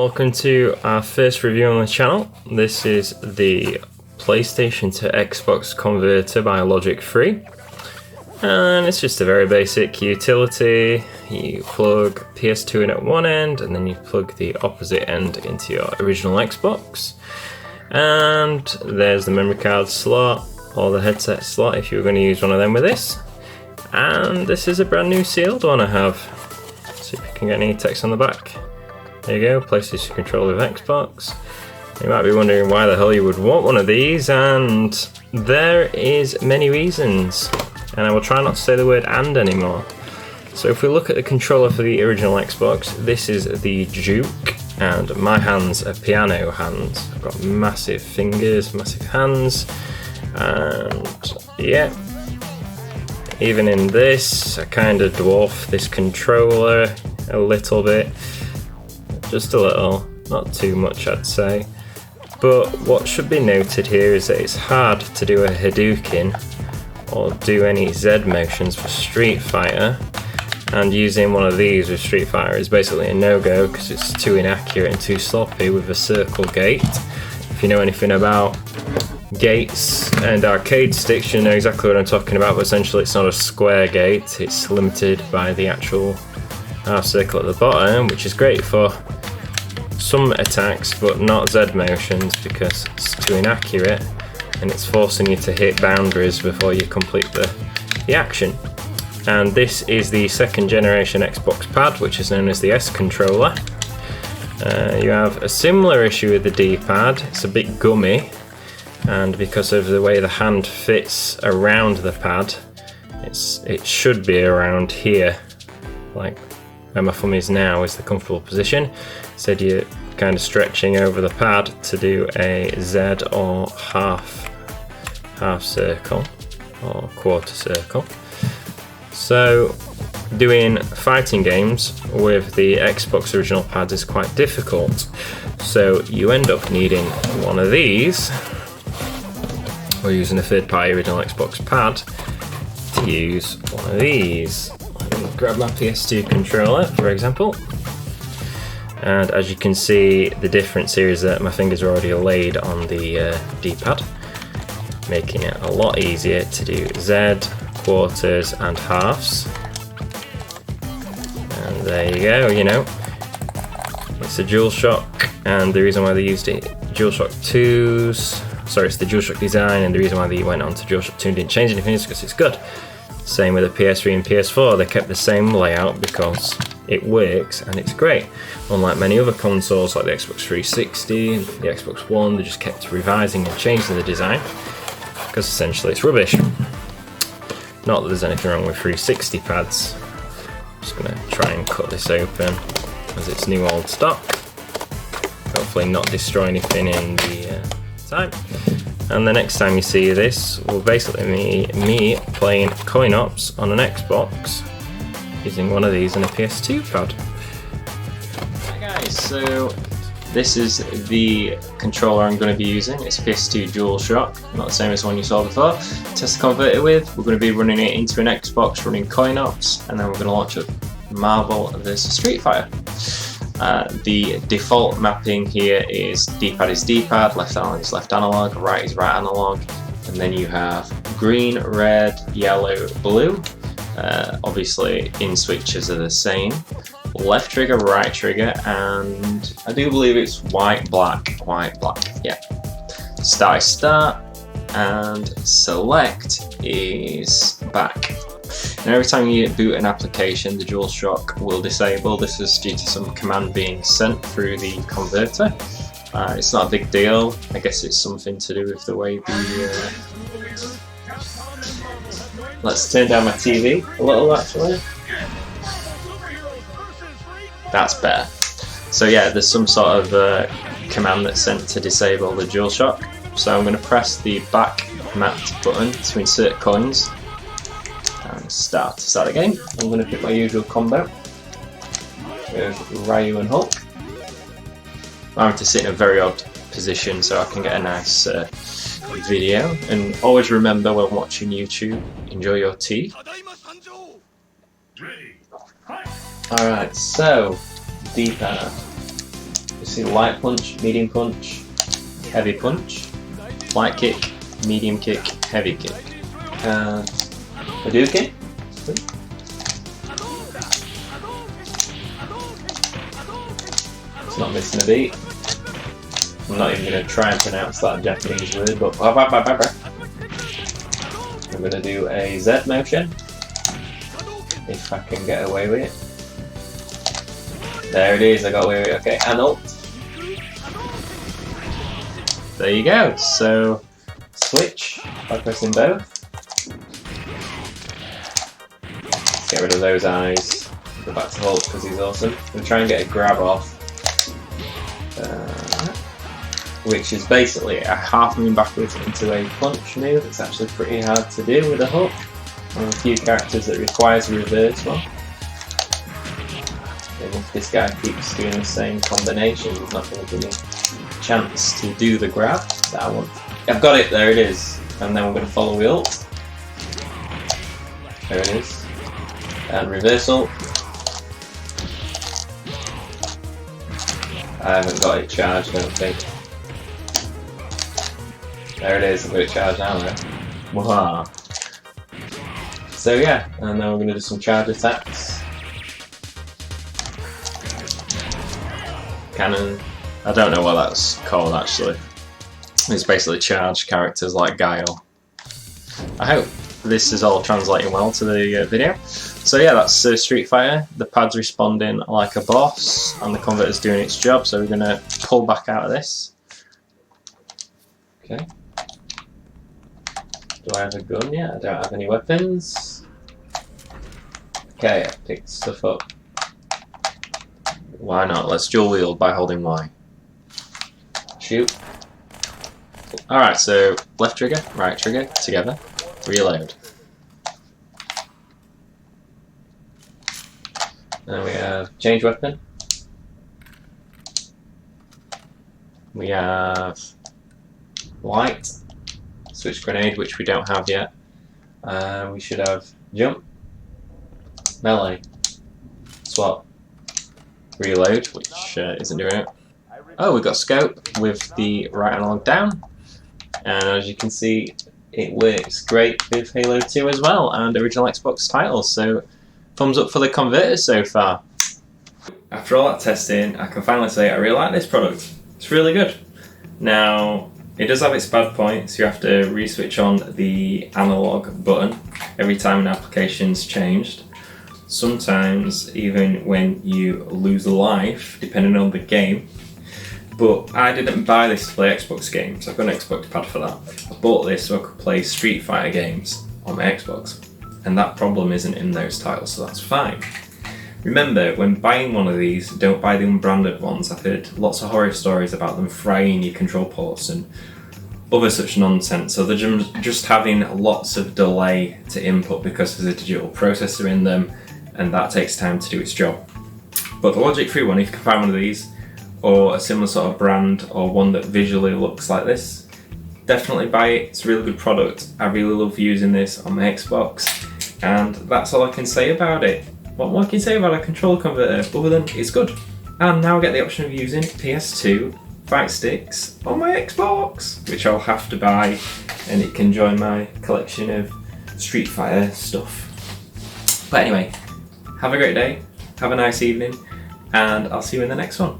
welcome to our first review on the channel. This is the PlayStation to Xbox converter by LOGIC3, and it's just a very basic utility. You plug PS2 in at one end and then you plug the opposite end into your original Xbox, and there's the memory card slot or the headset slot if you were going to use one of them with this. And this is a brand new sealed one I have. See if you can get any text on the back. There you go, PlayStation controller with Xbox. You might be wondering why the hell you would want one of these, and there is many reasons. And I will try not to say the word "and" anymore. So if we look at the controller for the original Xbox, this is the Duke, and my hands are piano hands. I've got massive fingers, massive hands, and yeah. Even in this, I kind of dwarf this controller a little bit. Just a little, not too much I'd say. But what should be noted here is that it's hard to do a Hadouken or do any Z motions for Street Fighter, and using one of these with Street Fighter is basically a no-go because it's too inaccurate and too sloppy with a circle gate. If you know anything about gates and arcade sticks, you know exactly what I'm talking about, but essentially it's not a square gate, it's limited by the actual half circle at the bottom, which is great for some attacks but not Z motions because it's too inaccurate and it's forcing you to hit boundaries before you complete the action. And this is the second generation Xbox pad, which is known as the S controller. You have a similar issue with the D-pad. It's a bit gummy, and because of the way the hand fits around the pad, it should be around here, like where my thumb is now is the comfortable position. So you're kind of stretching over the pad to do a Z or half circle or quarter circle. So doing fighting games with the Xbox original pad is quite difficult. So you end up needing one of these, or using a third-party original Xbox pad to use one of these. Let me grab my PS2 controller, for example. And as you can see, the difference here is that my fingers are already laid on the D-pad, making it a lot easier to do Z, quarters and halves. And there you go, you know. It's a DualShock, and the reason why they used it, DualShock 2s, sorry, it's the DualShock design, and the reason why they went on to DualShock 2 and didn't change anything is because it's good. Same with the PS3 and PS4, they kept the same layout because it works and it's great. Unlike many other consoles like the Xbox 360 and the Xbox One, they just kept revising and changing the design because essentially it's rubbish. Not that there's anything wrong with 360 pads. I'm just going to try and cut this open as it's new old stock. Hopefully not destroy anything in the time. And the next time you see this will basically be me playing coin ops on an Xbox using one of these and a PS2 pad. Hi guys, so this is the controller I'm going to be using. It's PS2 DualShock, not the same as the one you saw before. Test the converter with, we're going to be running it into an Xbox, running coin ops, and then we're going to launch up Marvel vs Street Fighter. The default mapping here is D-pad is D-pad, left analog is left analog, right is right analog, and then you have green, red, yellow, blue. Obviously in switches are the same. Left trigger, right trigger, and I do believe it's white, black, yeah. Start is start, and select is back. Now every time you boot an application, the DualShock will disable. This is due to some command being sent through the converter. It's not a big deal. I guess it's something to do with the way the... Let's turn down my TV a little actually. That's better. So yeah, there's some sort of command that's sent to disable the DualShock. So I'm going to press the back mapped button to insert coins and start a game. I'm going to pick my usual combo with Ryu and Hulk. I'm having to sit in a very odd position so I can get a nice video. And always remember when watching YouTube, enjoy your tea. Alright, so D-pad. see light punch, medium punch, heavy punch, light kick, medium kick, heavy kick. Hadouken. It's not missing a beat. I'm not even going to try and pronounce that Japanese word, but I'm going to do a Z motion, if I can get away with it. There it is, I got away with it. Okay, and ult. There you go. So switch by pressing both. Get rid of those eyes. Go back to Hulk because he's awesome. I'm going to try and get a grab off. Which is basically a half moon backwards into a punch move. It's actually pretty hard to do with a hook. One of the few characters that requires a reverse one. And if this guy keeps doing the same combination, he's not going to give me a chance to do the grab that I want. I've got it, there it is. And then we're going to follow the ult. There it is. And reversal. I haven't got it charged, I don't think. There it is, I've got it charged now though. Wow. So yeah, and then we're going to do some charge attacks. Cannon. I don't know what that's called actually. It's basically charged characters like Guile. I hope this is all translating well to the video. So yeah, that's Street Fighter. The pad's responding like a boss and the converter's doing its job, so we're going to pull back out of this. Okay. Do I have a gun yet? I don't have any weapons. Okay, I picked stuff up. Why not? Let's dual wield by holding Y. Shoot. Alright, so left trigger, right trigger, together. Reload. Then we have change weapon. We have light. Switch grenade, which we don't have yet. We should have jump, melee, swap, reload, which isn't doing it. Oh, we've got scope with the right analog down, and as you can see, it works great with Halo 2 as well, and original Xbox titles. So, thumbs up for the converters so far. After all that testing, I can finally say I really like this product. It's really good. Now, it does have its bad points. You have to re-switch on the analog button every time an application's changed. Sometimes even when you lose a life, depending on the game. But I didn't buy this to play Xbox games. I've got an Xbox pad for that. I bought this so I could play Street Fighter games on my Xbox. And that problem isn't in those titles, so that's fine. Remember, when buying one of these, don't buy the unbranded ones. I've heard lots of horror stories about them frying your control ports and other such nonsense. So they're just having lots of delay to input because there's a digital processor in them, and that takes time to do its job. But the LOGIC3 one, if you can find one of these, or a similar sort of brand, or one that visually looks like this, definitely buy it. It's a really good product. I really love using this on my Xbox, and that's all I can say about it. What more can you say about a controller converter other than it's good? And now I get the option of using PS2 fight sticks on my Xbox, which I'll have to buy, and it can join my collection of Street Fighter stuff. But anyway, have a great day, have a nice evening, and I'll see you in the next one.